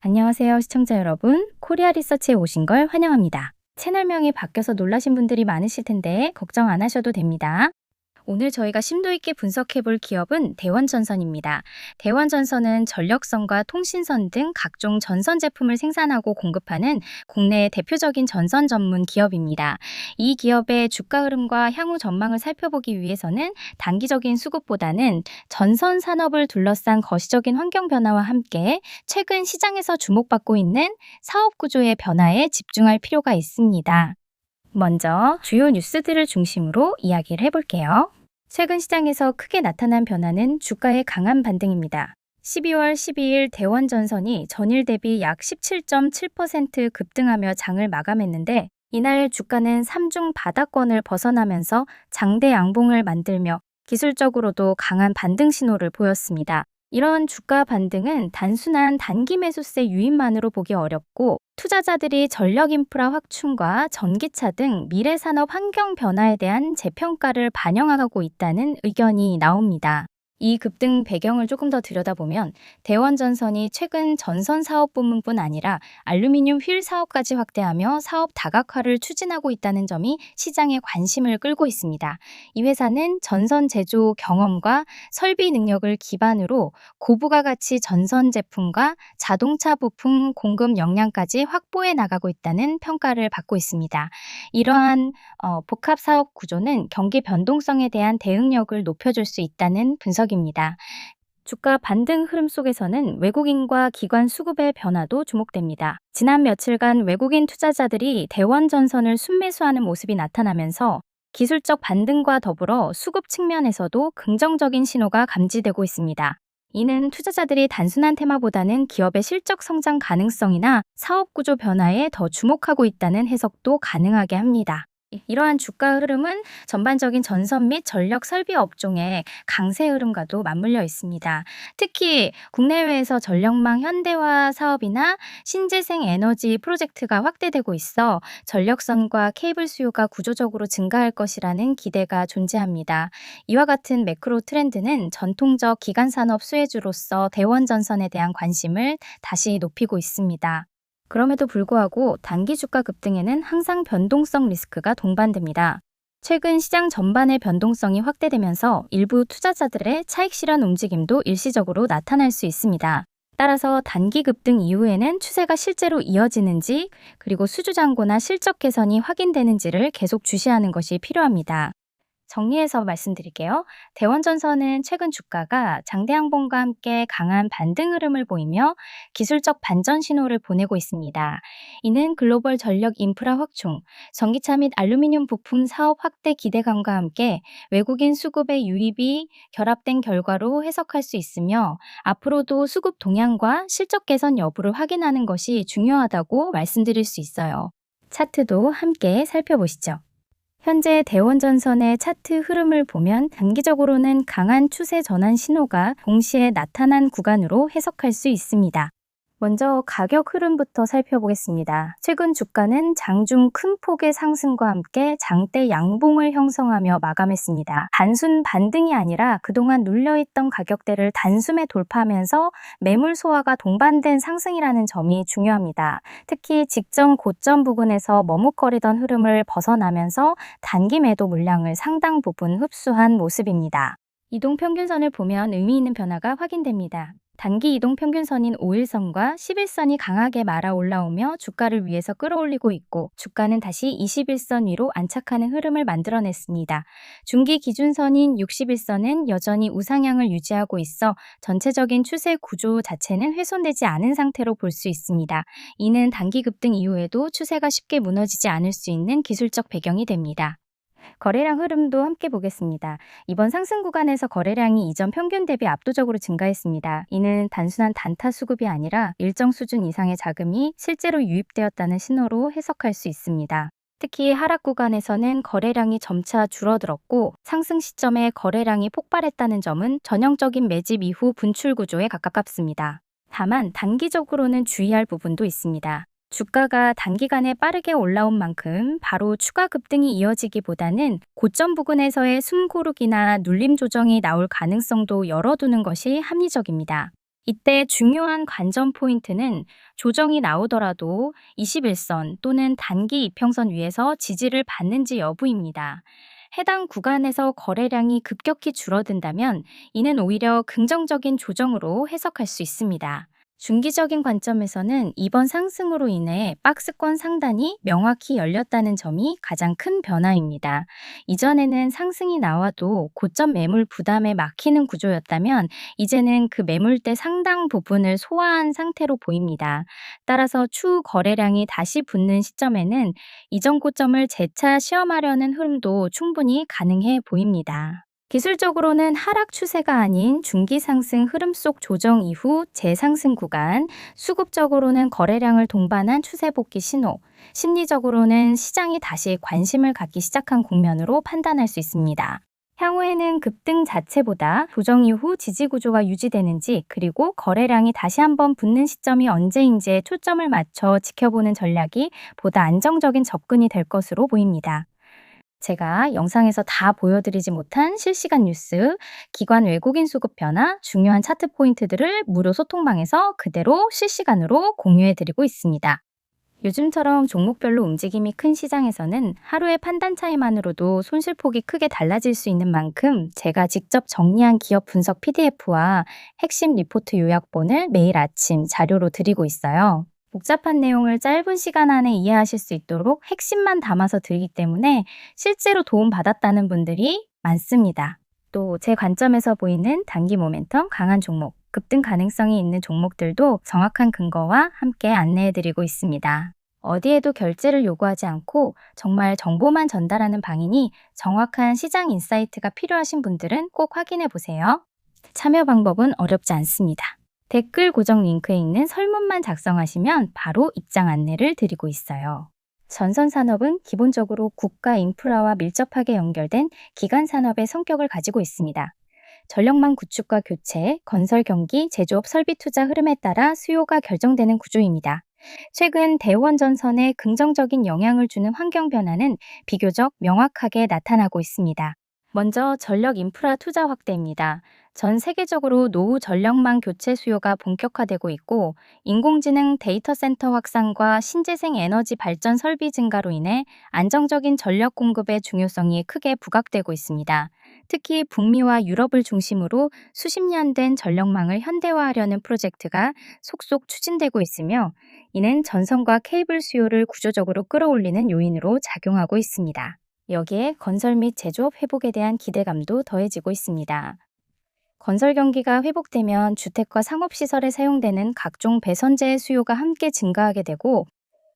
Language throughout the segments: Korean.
안녕하세요, 시청자 여러분. 코리아 리서치에 오신 걸 환영합니다. 채널명이 바뀌어서 놀라신 분들이 많으실 텐데 걱정 안 하셔도 됩니다. 오늘 저희가 심도 있게 분석해 볼 기업은 대원전선입니다. 대원전선은 전력선과 통신선 등 각종 전선 제품을 생산하고 공급하는 국내의 대표적인 전선 전문 기업입니다. 이 기업의 주가 흐름과 향후 전망을 살펴보기 위해서는 단기적인 수급보다는 전선 산업을 둘러싼 거시적인 환경 변화와 함께 최근 시장에서 주목받고 있는 사업 구조의 변화에 집중할 필요가 있습니다. 먼저 주요 뉴스들을 중심으로 이야기를 해볼게요. 최근 시장에서 크게 나타난 변화는 주가의 강한 반등입니다. 12월 12일 대원전선이 전일 대비 약 17.7% 급등하며 장을 마감했는데 이날 주가는 3중 바닥권을 벗어나면서 장대 양봉을 만들며 기술적으로도 강한 반등 신호를 보였습니다. 이런 주가 반등은 단순한 단기 매수세 유입만으로 보기 어렵고 투자자들이 전력 인프라 확충과 전기차 등 미래 산업 환경 변화에 대한 재평가를 반영하고 있다는 의견이 나옵니다. 이 급등 배경을 조금 더 들여다보면 대원전선이 최근 전선 사업 부문뿐 아니라 알루미늄 휠 사업까지 확대하며 사업 다각화를 추진하고 있다는 점이 시장의 관심을 끌고 있습니다. 이 회사는 전선 제조 경험과 설비 능력을 기반으로 고부가 가치 전선 제품과 자동차 부품 공급 역량까지 확보해 나가고 있다는 평가를 받고 있습니다. 이러한 복합 사업 구조는 경기 변동성에 대한 대응력을 높여줄 수 있다는 분석입니다. 주가 반등 흐름 속에서는 외국인과 기관 수급의 변화도 주목됩니다. 지난 며칠간 외국인 투자자들이 대원전선을 순매수하는 모습이 나타나면서 기술적 반등과 더불어 수급 측면에서도 긍정적인 신호가 감지되고 있습니다. 이는 투자자들이 단순한 테마보다는 기업의 실적 성장 가능성이나 사업 구조 변화에 더 주목하고 있다는 해석도 가능하게 합니다. 이러한 주가 흐름은 전반적인 전선 및 전력 설비 업종의 강세 흐름과도 맞물려 있습니다. 특히 국내외에서 전력망 현대화 사업이나 신재생 에너지 프로젝트가 확대되고 있어 전력선과 케이블 수요가 구조적으로 증가할 것이라는 기대가 존재합니다. 이와 같은 매크로 트렌드는 전통적 기간산업 수혜주로서 대원전선에 대한 관심을 다시 높이고 있습니다. 그럼에도 불구하고 단기 주가 급등에는 항상 변동성 리스크가 동반됩니다. 최근 시장 전반의 변동성이 확대되면서 일부 투자자들의 차익 실현 움직임도 일시적으로 나타날 수 있습니다. 따라서 단기 급등 이후에는 추세가 실제로 이어지는지 그리고 수주 잔고나 실적 개선이 확인되는지를 계속 주시하는 것이 필요합니다. 정리해서 말씀드릴게요. 대원전선은 최근 주가가 장대 양봉과 함께 강한 반등 흐름을 보이며 기술적 반전 신호를 보내고 있습니다. 이는 글로벌 전력 인프라 확충, 전기차 및 알루미늄 부품 사업 확대 기대감과 함께 외국인 수급의 유입이 결합된 결과로 해석할 수 있으며 앞으로도 수급 동향과 실적 개선 여부를 확인하는 것이 중요하다고 말씀드릴 수 있어요. 차트도 함께 살펴보시죠. 현재 대원전선의 차트 흐름을 보면 단기적으로는 강한 추세 전환 신호가 동시에 나타난 구간으로 해석할 수 있습니다. 먼저 가격 흐름부터 살펴보겠습니다. 최근 주가는 장중 큰 폭의 상승과 함께 장대 양봉을 형성하며 마감했습니다. 단순 반등이 아니라 그동안 눌려있던 가격대를 단숨에 돌파하면서 매물 소화가 동반된 상승이라는 점이 중요합니다. 특히 직전 고점 부근에서 머뭇거리던 흐름을 벗어나면서 단기 매도 물량을 상당 부분 흡수한 모습입니다. 이동평균선을 보면 의미 있는 변화가 확인됩니다. 단기 이동평균선인 5일선과 10일선이 강하게 말아 올라오며 주가를 위에서 끌어올리고 있고 주가는 다시 21선 위로 안착하는 흐름을 만들어냈습니다. 중기 기준선인 60일선은 여전히 우상향을 유지하고 있어 전체적인 추세 구조 자체는 훼손되지 않은 상태로 볼 수 있습니다. 이는 단기 급등 이후에도 추세가 쉽게 무너지지 않을 수 있는 기술적 배경이 됩니다. 거래량 흐름도 함께 보겠습니다. 이번 상승 구간에서 거래량이 이전 평균 대비 압도적으로 증가했습니다. 이는 단순한 단타 수급이 아니라 일정 수준 이상의 자금이 실제로 유입되었다는 신호로 해석할 수 있습니다. 특히 하락 구간에서는 거래량이 점차 줄어들었고 상승 시점에 거래량이 폭발했다는 점은 전형적인 매집 이후 분출 구조에 가깝습니다. 다만 단기적으로는 주의할 부분도 있습니다. 주가가 단기간에 빠르게 올라온 만큼 바로 추가 급등이 이어지기보다는 고점 부근에서의 숨고르기나 눌림 조정이 나올 가능성도 열어두는 것이 합리적입니다. 이때 중요한 관전 포인트는 조정이 나오더라도 21선 또는 단기 이평선 위에서 지지를 받는지 여부입니다. 해당 구간에서 거래량이 급격히 줄어든다면 이는 오히려 긍정적인 조정으로 해석할 수 있습니다. 중기적인 관점에서는 이번 상승으로 인해 박스권 상단이 명확히 열렸다는 점이 가장 큰 변화입니다. 이전에는 상승이 나와도 고점 매물 부담에 막히는 구조였다면 이제는 그 매물대 상당 부분을 소화한 상태로 보입니다. 따라서 추후 거래량이 다시 붙는 시점에는 이전 고점을 재차 시험하려는 흐름도 충분히 가능해 보입니다. 기술적으로는 하락 추세가 아닌 중기 상승 흐름 속 조정 이후 재상승 구간, 수급적으로는 거래량을 동반한 추세 복귀 신호, 심리적으로는 시장이 다시 관심을 갖기 시작한 국면으로 판단할 수 있습니다. 향후에는 급등 자체보다 조정 이후 지지 구조가 유지되는지 그리고 거래량이 다시 한번 붙는 시점이 언제인지에 초점을 맞춰 지켜보는 전략이 보다 안정적인 접근이 될 것으로 보입니다. 제가 영상에서 다 보여드리지 못한 실시간 뉴스, 기관 외국인 수급 변화, 중요한 차트 포인트들을 무료 소통방에서 그대로 실시간으로 공유해드리고 있습니다. 요즘처럼 종목별로 움직임이 큰 시장에서는 하루의 판단 차이만으로도 손실폭이 크게 달라질 수 있는 만큼 제가 직접 정리한 기업 분석 PDF와 핵심 리포트 요약본을 매일 아침 자료로 드리고 있어요. 복잡한 내용을 짧은 시간 안에 이해하실 수 있도록 핵심만 담아서 드리기 때문에 실제로 도움받았다는 분들이 많습니다. 또 제 관점에서 보이는 단기 모멘텀 강한 종목, 급등 가능성이 있는 종목들도 정확한 근거와 함께 안내해드리고 있습니다. 어디에도 결제를 요구하지 않고 정말 정보만 전달하는 방이니 정확한 시장 인사이트가 필요하신 분들은 꼭 확인해 보세요. 참여 방법은 어렵지 않습니다. 댓글 고정 링크에 있는 설문만 작성하시면 바로 입장 안내를 드리고 있어요. 전선산업은 기본적으로 국가 인프라와 밀접하게 연결된 기간 산업의 성격을 가지고 있습니다. 전력망 구축과 교체, 건설 경기, 제조업 설비 투자 흐름에 따라 수요가 결정되는 구조입니다. 최근 대원전선에 긍정적인 영향을 주는 환경 변화는 비교적 명확하게 나타나고 있습니다. 먼저 전력 인프라 투자 확대입니다. 전 세계적으로 노후 전력망 교체 수요가 본격화되고 있고 인공지능 데이터 센터 확산과 신재생 에너지 발전 설비 증가로 인해 안정적인 전력 공급의 중요성이 크게 부각되고 있습니다. 특히 북미와 유럽을 중심으로 수십 년 된 전력망을 현대화하려는 프로젝트가 속속 추진되고 있으며 이는 전선과 케이블 수요를 구조적으로 끌어올리는 요인으로 작용하고 있습니다. 여기에 건설 및 제조업 회복에 대한 기대감도 더해지고 있습니다. 건설 경기가 회복되면 주택과 상업시설에 사용되는 각종 배선재의 수요가 함께 증가하게 되고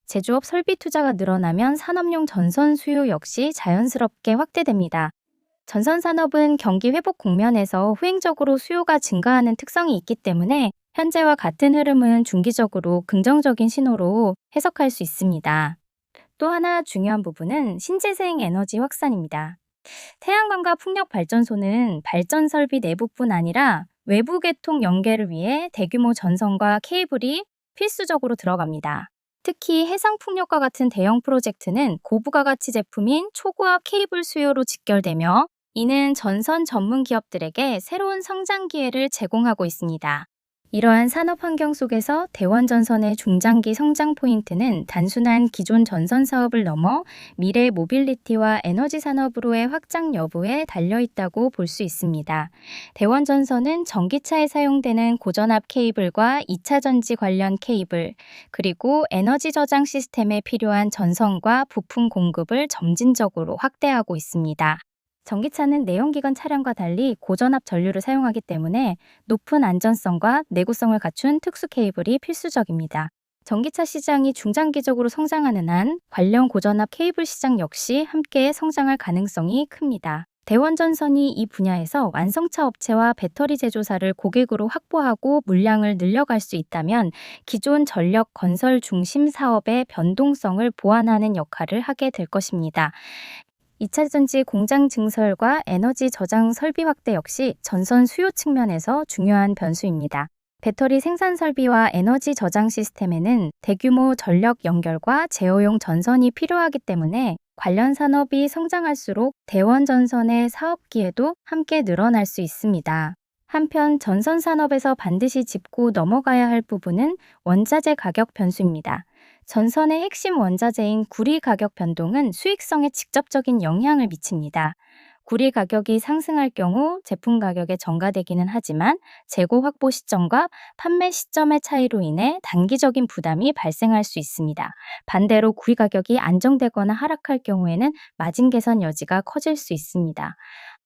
제조업 설비 투자가 늘어나면 산업용 전선 수요 역시 자연스럽게 확대됩니다. 전선 산업은 경기 회복 국면에서 후행적으로 수요가 증가하는 특성이 있기 때문에 현재와 같은 흐름은 중기적으로 긍정적인 신호로 해석할 수 있습니다. 또 하나 중요한 부분은 신재생 에너지 확산입니다. 태양광과 풍력 발전소는 발전 설비 내부뿐 아니라 외부 계통 연계를 위해 대규모 전선과 케이블이 필수적으로 들어갑니다. 특히 해상풍력과 같은 대형 프로젝트는 고부가가치 제품인 초고압 케이블 수요로 직결되며 이는 전선 전문 기업들에게 새로운 성장 기회를 제공하고 있습니다. 이러한 산업 환경 속에서 대원전선의 중장기 성장 포인트는 단순한 기존 전선 사업을 넘어 미래 모빌리티와 에너지 산업으로의 확장 여부에 달려있다고 볼 수 있습니다. 대원전선은 전기차에 사용되는 고전압 케이블과 2차 전지 관련 케이블, 그리고 에너지 저장 시스템에 필요한 전선과 부품 공급을 점진적으로 확대하고 있습니다. 전기차는 내연기관 차량과 달리 고전압 전류를 사용하기 때문에 높은 안전성과 내구성을 갖춘 특수 케이블이 필수적입니다. 전기차 시장이 중장기적으로 성장하는 한 관련 고전압 케이블 시장 역시 함께 성장할 가능성이 큽니다. 대원전선이 이 분야에서 완성차 업체와 배터리 제조사를 고객으로 확보하고 물량을 늘려갈 수 있다면 기존 전력 건설 중심 사업의 변동성을 보완하는 역할을 하게 될 것입니다. 2차 전지 공장 증설과 에너지 저장 설비 확대 역시 전선 수요 측면에서 중요한 변수입니다. 배터리 생산 설비와 에너지 저장 시스템에는 대규모 전력 연결과 제어용 전선이 필요하기 때문에 관련 산업이 성장할수록 대원전선의 사업 기회도 함께 늘어날 수 있습니다. 한편 전선 산업에서 반드시 짚고 넘어가야 할 부분은 원자재 가격 변수입니다. 전선의 핵심 원자재인 구리 가격 변동은 수익성에 직접적인 영향을 미칩니다. 구리 가격이 상승할 경우 제품 가격에 전가되기는 하지만 재고 확보 시점과 판매 시점의 차이로 인해 단기적인 부담이 발생할 수 있습니다. 반대로 구리 가격이 안정되거나 하락할 경우에는 마진 개선 여지가 커질 수 있습니다.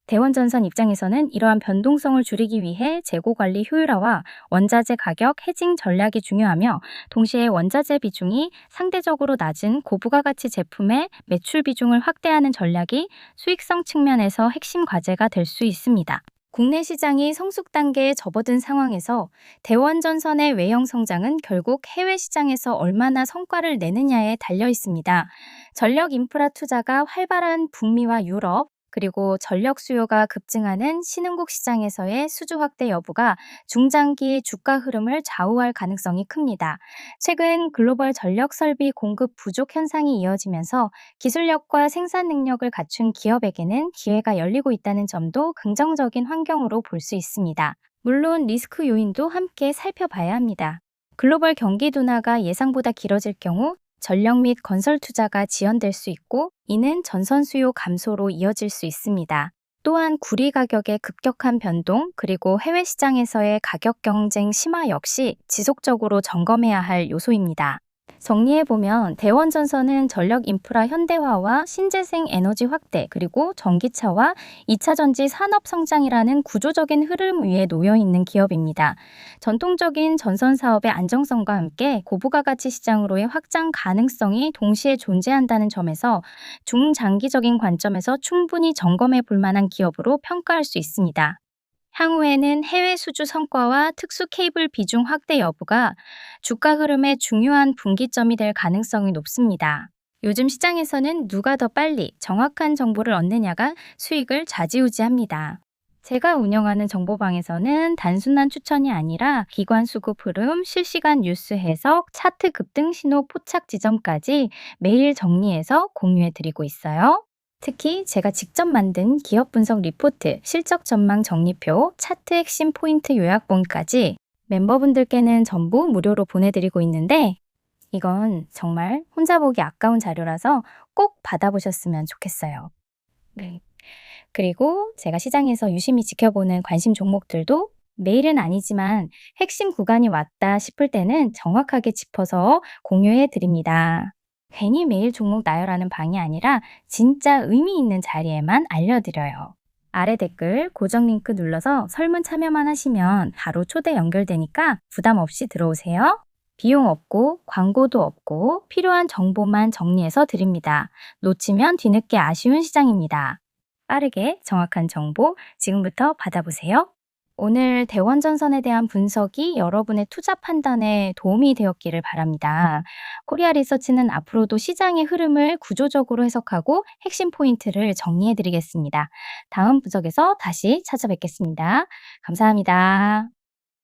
대원전선 입장에서는 이러한 변동성을 줄이기 위해 재고 관리 효율화와 원자재 가격 해징 전략이 중요하며, 동시에 원자재 비중이 상대적으로 낮은 고부가가치 제품의 매출 비중을 확대하는 전략이 수익성 측면에서 핵심 과제가 될 수 있습니다. 국내 시장이 성숙 단계에 접어든 상황에서 대원전선의 외형 성장은 결국 해외 시장에서 얼마나 성과를 내느냐에 달려 있습니다. 전력 인프라 투자가 활발한 북미와 유럽, 그리고 전력 수요가 급증하는 신흥국 시장에서의 수주 확대 여부가 중장기 주가 흐름을 좌우할 가능성이 큽니다. 최근 글로벌 전력 설비 공급 부족 현상이 이어지면서 기술력과 생산 능력을 갖춘 기업에게는 기회가 열리고 있다는 점도 긍정적인 환경으로 볼 수 있습니다. 물론 리스크 요인도 함께 살펴봐야 합니다. 글로벌 경기 둔화가 예상보다 길어질 경우 전력 및 건설 투자가 지연될 수 있고, 이는 전선 수요 감소로 이어질 수 있습니다. 또한 구리 가격의 급격한 변동, 그리고 해외 시장에서의 가격 경쟁 심화 역시 지속적으로 점검해야 할 요소입니다. 정리해보면 대원전선은 전력 인프라 현대화와 신재생 에너지 확대, 그리고 전기차와 2차 전지 산업 성장이라는 구조적인 흐름 위에 놓여 있는 기업입니다. 전통적인 전선 사업의 안정성과 함께 고부가가치 시장으로의 확장 가능성이 동시에 존재한다는 점에서 중장기적인 관점에서 충분히 점검해 볼 만한 기업으로 평가할 수 있습니다. 향후에는 해외 수주 성과와 특수 케이블 비중 확대 여부가 주가 흐름의 중요한 분기점이 될 가능성이 높습니다. 요즘 시장에서는 누가 더 빨리 정확한 정보를 얻느냐가 수익을 좌지우지합니다. 제가 운영하는 정보방에서는 단순한 추천이 아니라 기관 수급 흐름, 실시간 뉴스 해석, 차트 급등 신호 포착 지점까지 매일 정리해서 공유해 드리고 있어요. 특히 제가 직접 만든 기업 분석 리포트, 실적 전망 정리표, 차트 핵심 포인트 요약본까지 멤버분들께는 전부 무료로 보내드리고 있는데, 이건 정말 혼자 보기 아까운 자료라서 꼭 받아보셨으면 좋겠어요. 네. 그리고 제가 시장에서 유심히 지켜보는 관심 종목들도 매일은 아니지만 핵심 구간이 왔다 싶을 때는 정확하게 짚어서 공유해 드립니다. 괜히 매일 종목 나열하는 방이 아니라 진짜 의미 있는 자리에만 알려드려요. 아래 댓글 고정 링크 눌러서 설문 참여만 하시면 바로 초대 연결되니까 부담 없이 들어오세요. 비용 없고 광고도 없고 필요한 정보만 정리해서 드립니다. 놓치면 뒤늦게 아쉬운 시장입니다. 빠르게 정확한 정보 지금부터 받아보세요. 오늘 대원전선에 대한 분석이 여러분의 투자 판단에 도움이 되었기를 바랍니다. 코리아 리서치는 앞으로도 시장의 흐름을 구조적으로 해석하고 핵심 포인트를 정리해 드리겠습니다. 다음 분석에서 다시 찾아뵙겠습니다. 감사합니다.